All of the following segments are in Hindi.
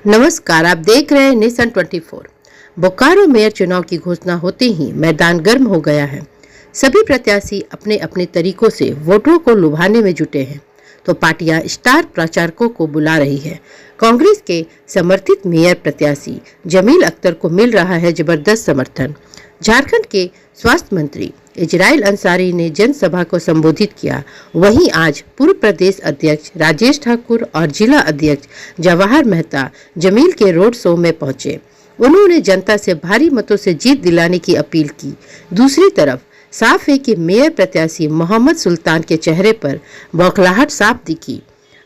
नमस्कार, आप देख रहे हैं नेशन 24। बोकारो मेयर चुनाव की घोषणा होते ही मैदान गर्म हो गया है। सभी प्रत्याशी अपने अपने तरीकों से वोटरों को लुभाने में जुटे हैं, तो पार्टियां स्टार प्रचारकों को बुला रही है। कांग्रेस के समर्थित मेयर प्रत्याशी जमील अख्तर को मिल रहा है जबरदस्त समर्थन। झारखंड के स्वास्थ्य मंत्री इजराइल अंसारी ने जनसभा को संबोधित किया। वहीं आज पूर्व प्रदेश अध्यक्ष राजेश ठाकुर और जिला अध्यक्ष जवाहर मेहता जमील के रोड शो में पहुंचे। उन्होंने जनता से भारी मतों से जीत दिलाने की अपील की। दूसरी तरफ साफ है कि मेयर प्रत्याशी मोहम्मद सुल्तान के चेहरे पर बौखलाहट साफ दिखी।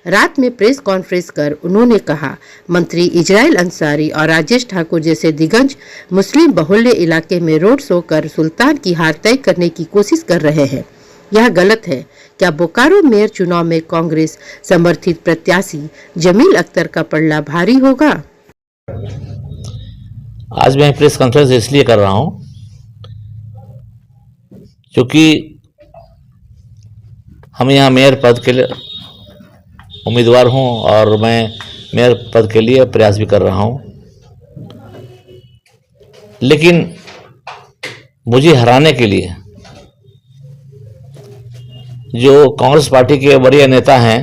रात में प्रेस कॉन्फ्रेंस कर उन्होंने कहा, मंत्री इजराइल अंसारी और राजेश ठाकुर जैसे दिग्गज मुस्लिम बहुल्य इलाके में रोड शो कर सुल्तान की हार तय करने की कोशिश कर रहे हैं। यह गलत है। क्या बोकारो मेयर चुनाव में कांग्रेस समर्थित प्रत्याशी जमील अख्तर का पलड़ा भारी होगा? आज मैं प्रेस कॉन्फ्रेंस इसलिए कर रहा हूं क्योंकि हम यहाँ मेयर पद के लिए उम्मीदवार हूं और मैं मेयर पद के लिए प्रयास भी कर रहा हूं, लेकिन मुझे हराने के लिए जो कांग्रेस पार्टी के वरीय नेता हैं,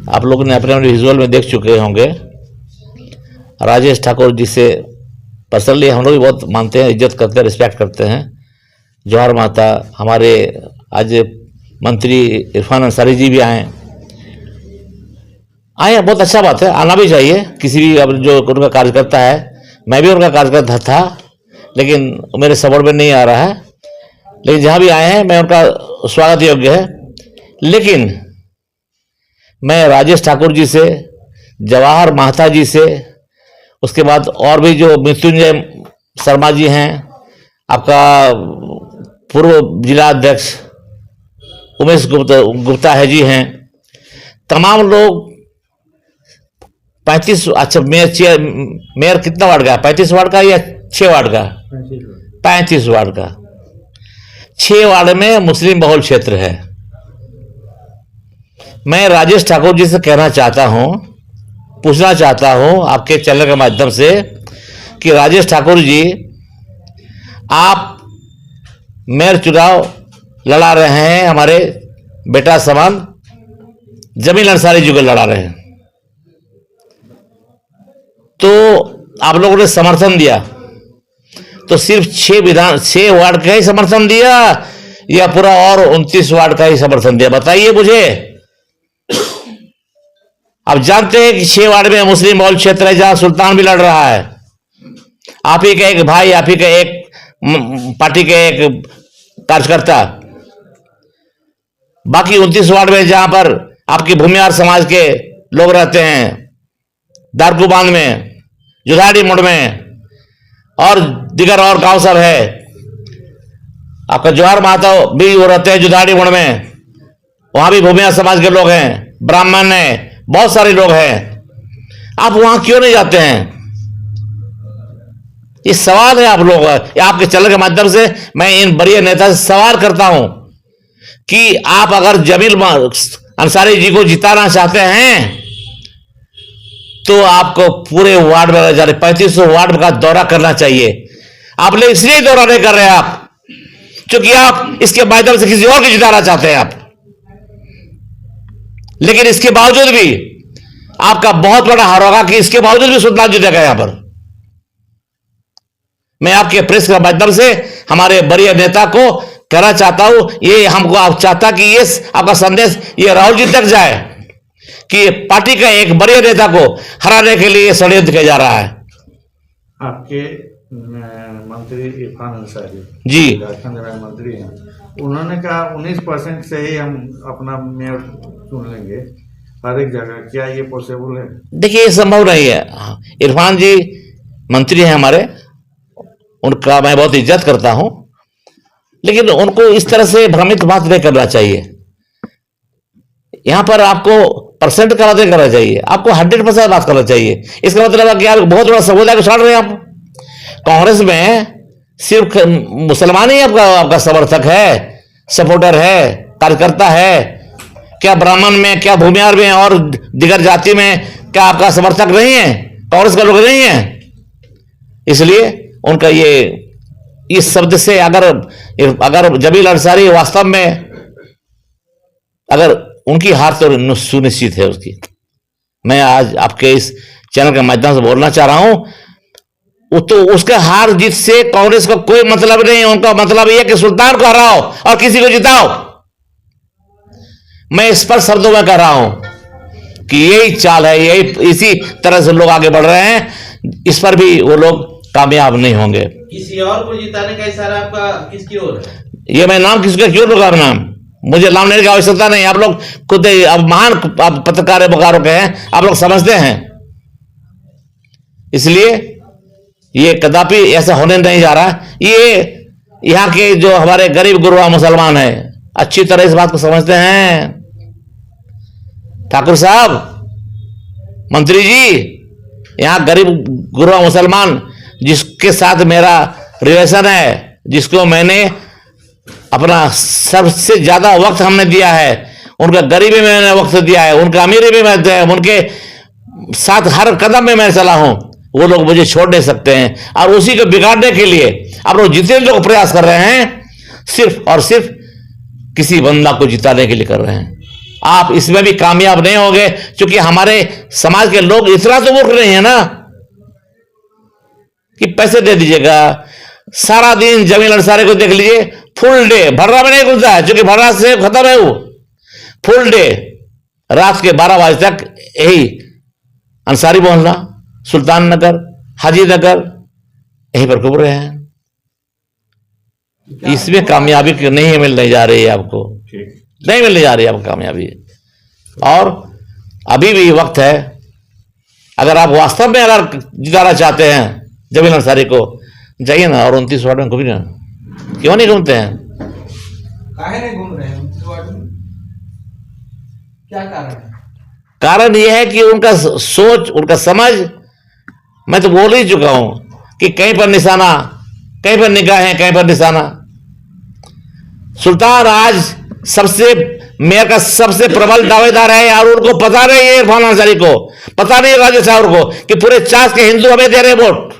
आप लोगों ने अपने विजुअल में देख चुके होंगे, राजेश ठाकुर जिसे पर्सनली हम लोग भी बहुत मानते हैं, इज्जत करते हैं, रिस्पेक्ट करते हैं, जवाहर मेहता, हमारे आज मंत्री इरफान अंसारी जी भी आए, बहुत अच्छा बात है, आना भी चाहिए। किसी भी अब जो उनका कार्यकर्ता है, मैं भी उनका कार्यकर्ता था, लेकिन मेरे सपोर्ट में नहीं आ रहा है, लेकिन जहां भी आए हैं मैं उनका स्वागत योग्य है। लेकिन मैं राजेश ठाकुर जी से, जवाहर मेहता जी से, उसके बाद और भी जो मृत्युंजय शर्मा जी हैं, आपका पूर्व जिला अध्यक्ष उमेश गुप्ता है जी हैं, तमाम लोग 35, अच्छा मेयर कितना वार्ड का? 35 वार्ड का या 6 वार्ड का? 35 वार्ड का। 6 वार्ड में मुस्लिम बहुल क्षेत्र है। मैं राजेश ठाकुर जी से कहना चाहता हूं, पूछना चाहता हूं आपके चैनल के माध्यम से कि राजेश ठाकुर जी, आप मेयर चुनाव लड़ा रहे हैं, हमारे बेटा समान जमील अंसारी जी को लड़ा रहे हैं, तो आप लोगों ने समर्थन दिया, तो सिर्फ 6 वार्ड का ही समर्थन दिया या पूरा और 29 वार्ड का ही समर्थन दिया? बताइए मुझे। आप जानते हैं कि 6 वार्ड में मुस्लिम बहुल क्षेत्र है, जहां सुल्तान भी लड़ रहा है, आप ही का एक भाई, आप ही का एक पार्टी के एक कार्यकर्ता। बाकी 29 वार्ड में जहां पर आपकी भूमिहार समाज के लोग रहते हैं, दारकुबान में, जुधाड़ी मोड़ में और दिगर और गांव सब है, आपका जवाहर मेहता भी वो रहते हैं जुधाड़ी मोड़ में, वहां भी भूमिहार समाज के लोग हैं, ब्राह्मण हैं, बहुत सारे लोग हैं। आप वहां क्यों नहीं जाते हैं? ये सवाल है आप लोग, आपके चैनल के माध्यम से मैं इन बड़े नेता से सवाल करता हूं कि आप अगर जमील अंसारी जी को जिताना चाहते हैं तो आपको पूरे वार्ड में जा रहे 3500 वार्ड का दौरा करना चाहिए। आप लोग इसलिए दौरा नहीं कर रहे आप क्योंकि आप इसके माध्यम से किसी और को जिताना चाहते हैं आप, लेकिन इसके बावजूद भी आपका बहुत बड़ा हार होगा कि इसके बावजूद भी सुल्तान जीतेगा। यहां पर मैं आपके प्रेस के माध्यम से हमारे बड़े नेता को कहना चाहता हूं, ये हमको आप चाहता कि ये आपका संदेश ये राहुल जी तक जाए कि पार्टी का एक बड़े नेता को हराने के लिए षड्यंत्र किया जा रहा है। आपके मंत्री इरफान अंसारी जी झारखंड में मंत्री हैं, उन्होंने कहा 19% से ही हम अपना मेयर चुन लेंगे हर एक जगह। क्या ये पॉसिबल है? देखिए, ये संभव नहीं है। इरफान जी मंत्री हैं हमारे, उनका मैं बहुत इज्जत करता हूं, लेकिन उनको इस तरह से भ्रमित बात नहीं करना चाहिए। यहां पर आपको परसेंट का बात नहीं करना चाहिए, आपको 100% बात करना चाहिए। इसका मतलब है कि आप बहुत बड़ा समुदाय को छाड़ रहे हैं। आप कांग्रेस में सिर्फ मुसलमान ही आपका समर्थक है, सपोर्टर है, कार्यकर्ता है? क्या ब्राह्मण में, क्या भूमिहार में और दिगर जाति में क्या आपका समर्थक नहीं है, कांग्रेस का लोग नहीं है? इसलिए उनका ये इस शब्द से अगर जमील अंसारी वास्तव में अगर उनकी हार तो सुनिश्चित है उसकी। मैं आज आपके इस चैनल के माध्यम से बोलना चाह रहा हूं, तो उसके हार जीत से कांग्रेस को कोई मतलब नहीं है। उनका मतलब यह कि सुल्तान को हराओ और किसी को जिताओ। मैं स्पष्ट शब्दों में कह रहा हूं कि यही चाल है, यही इसी तरह से लोग आगे बढ़ रहे हैं। इस पर भी वो लोग कामयाब नहीं होंगे। किसी और को जिताने का इशारा आपका किसकी ओर है? ये मैं नाम किसका क्यों लूंगा? नाम मुझे नाम लेने की आवश्यकता नहीं। आप लोग खुद अब महान पत्रकार बोकारो के हैं, आप लोग समझते हैं। इसलिए ये कदापि ऐसा होने नहीं जा रहा। ये यहाँ के जो हमारे गरीब गुरबा मुसलमान हैं अच्छी तरह इस बात को समझते हैं। ठाकुर साहब, मंत्री जी, यहाँ गरीब गुरबा मुसलमान जिसके साथ मेरा रिलेशन है, जिसको मैंने अपना सबसे ज्यादा वक्त हमने दिया है, उनका गरीबी में मैंने वक्त दिया है, उनका अमीरी में मैं दिया है, उनके साथ हर कदम में मैं चला हूं, वो लोग मुझे छोड़ नहीं सकते हैं। और उसी को बिगाड़ने के लिए आप लोग जितने लोग प्रयास कर रहे हैं सिर्फ और सिर्फ किसी बंदा को जिताने के लिए कर रहे हैं। आप इसमें भी कामयाब नहीं होंगे, क्योंकि हमारे समाज के लोग इतना तो मूर्ख नहीं है ना कि पैसे दे दीजिएगा। सारा दिन जमील अंसारी को देख लीजिए, फुल डे भर्रा में नहीं घुसता है, क्योंकि भर्रा से खत्म है। वो फुल डे रात के 12 बजे तक यही अंसारी मोहल्ला, सुल्तान नगर, हाजी नगर, यहीं पर घूम रहे हैं। इसमें कामयाबी नहीं मिलने जा रही है आपको, नहीं मिलने जा रही है आपको कामयाबी। और अभी भी वक्त है, अगर आप वास्तव में अगर जिताना चाहते हैं जमील अंसारी को, जाइए ना और 29 वार्ड में घूमिए ना। क्यों नहीं घूमते हैं? काहे नहीं घूम रहे हैं 29 वार्ड में? क्या कारण है? कारण यह है कि उनका सोच, उनका समझ, मैं तो बोल ही चुका हूं कि कहीं पर निशाना, कहीं पर निगाहें, कहीं पर निशाना। सुल्तान आज सबसे मेयर का सबसे प्रबल दावेदार है, और उनको पता नहीं है, इरफान अंसारी को पता नहीं, राजेश ठाकुर को, कि पूरे 40 के हिंदू हमें दे रहे वोट।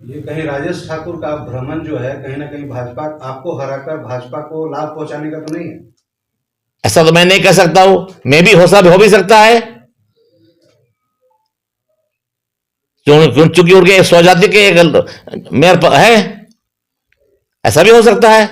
ये कहीं राजेश ठाकुर का भ्रमण जो है कहीं ना कहीं भाजपा आपको हराकर भाजपा को लाभ पहुंचाने का तो नहीं है? ऐसा तो मैं नहीं कह सकता हूं, मैं भी हो भी सकता है, चूंकि उनके स्वजाति के मेयर है, ऐसा भी हो सकता है।